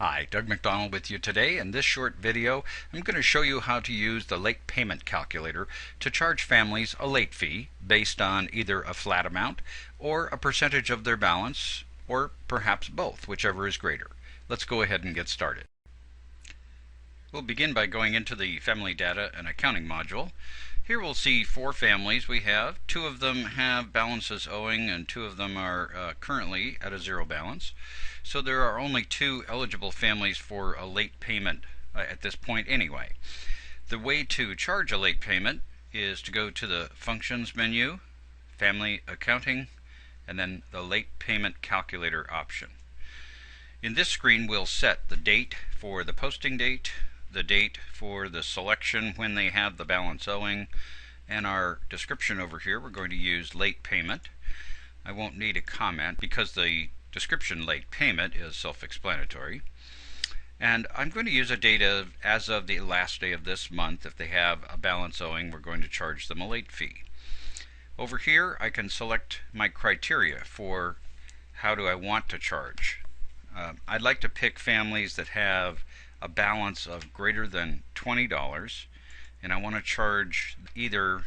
Hi, Doug McDonald with you today. In this short video, I'm going to show you how to use the late payment calculator to charge families a late fee based on either a flat amount or a percentage of their balance, or perhaps both, whichever is greater. Let's go ahead and get started. We'll begin by going into the Family Data and Accounting module. Here we'll see 4 families we have. 2 of them have balances owing and 2 of them are currently at a zero balance. So there are only 2 eligible families for a late payment at this point anyway. The way to charge a late payment is to go to the Functions menu, Family Accounting, and then the Late Payment Calculator option. In this screen we'll set the date for the posting date, the date for the selection when they have the balance owing, and our description over here we're going to use late payment. I won't need a comment because the description late payment is self-explanatory. And I'm going to use a date of as of the last day of this month. If they have a balance owing, we're going to charge them a late fee. Over here I can select my criteria for how do I want to charge. I'd like to pick families that have a balance of greater than $20, and I want to charge either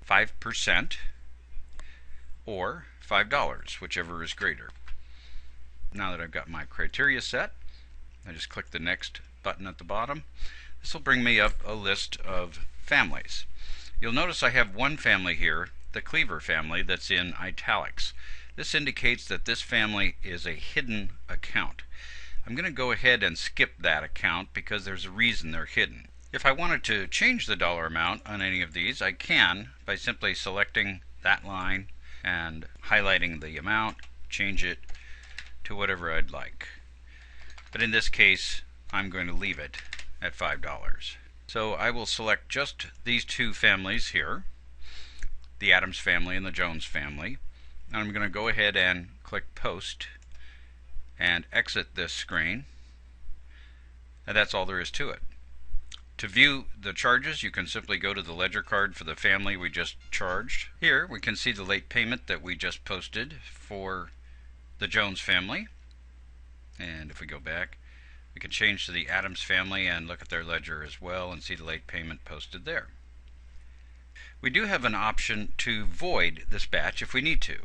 5% or $5, whichever is greater. Now that I've got my criteria set, I just click the next button at the bottom. This will bring me up a list of families. You'll notice I have one family here, the Cleaver family, that's in italics. This indicates that this family is a hidden account. I'm going to go ahead and skip that account because there's a reason they're hidden. If I wanted to change the dollar amount on any of these, I can by simply selecting that line and highlighting the amount, change it to whatever I'd like. But in this case, I'm going to leave it at $5. So I will select just these 2 families here, the Adams family and the Jones family. And I'm going to go ahead and click Post and exit this screen, and that's all there is to it. To view the charges, you can simply go to the ledger card for the family we just charged. Here we can see the late payment that we just posted for the Jones family, and if we go back we can change to the Adams family and look at their ledger as well and see the late payment posted there. We do have an option to void this batch if we need to.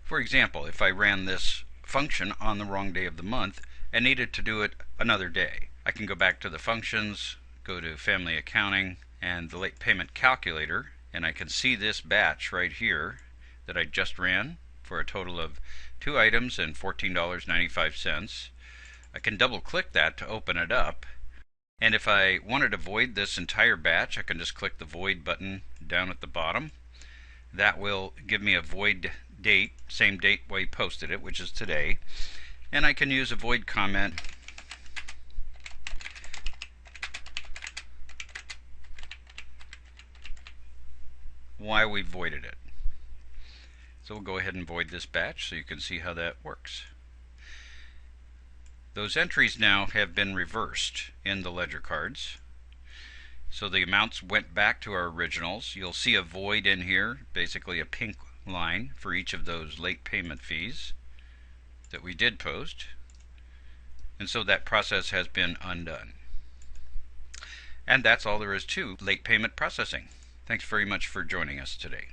For example, if I ran this function on the wrong day of the month and needed to do it another day, I can go back to the functions, go to Family Accounting and the Late Payment Calculator, and I can see this batch right here that I just ran for a total of 2 items and $14.95. I can double click that to open it up, and if I wanted to void this entire batch, I can just click the void button down at the bottom. That will give me a void date, same date we posted it, which is today, and I can use a void comment why we voided it. So we'll go ahead and void this batch so you can see how that works. Those entries now have been reversed in the ledger cards. So the amounts went back to our originals. You'll see a void in here, basically a pink line for each of those late payment fees that we did post. And so that process has been undone. And that's all there is to late payment processing. Thanks very much for joining us today.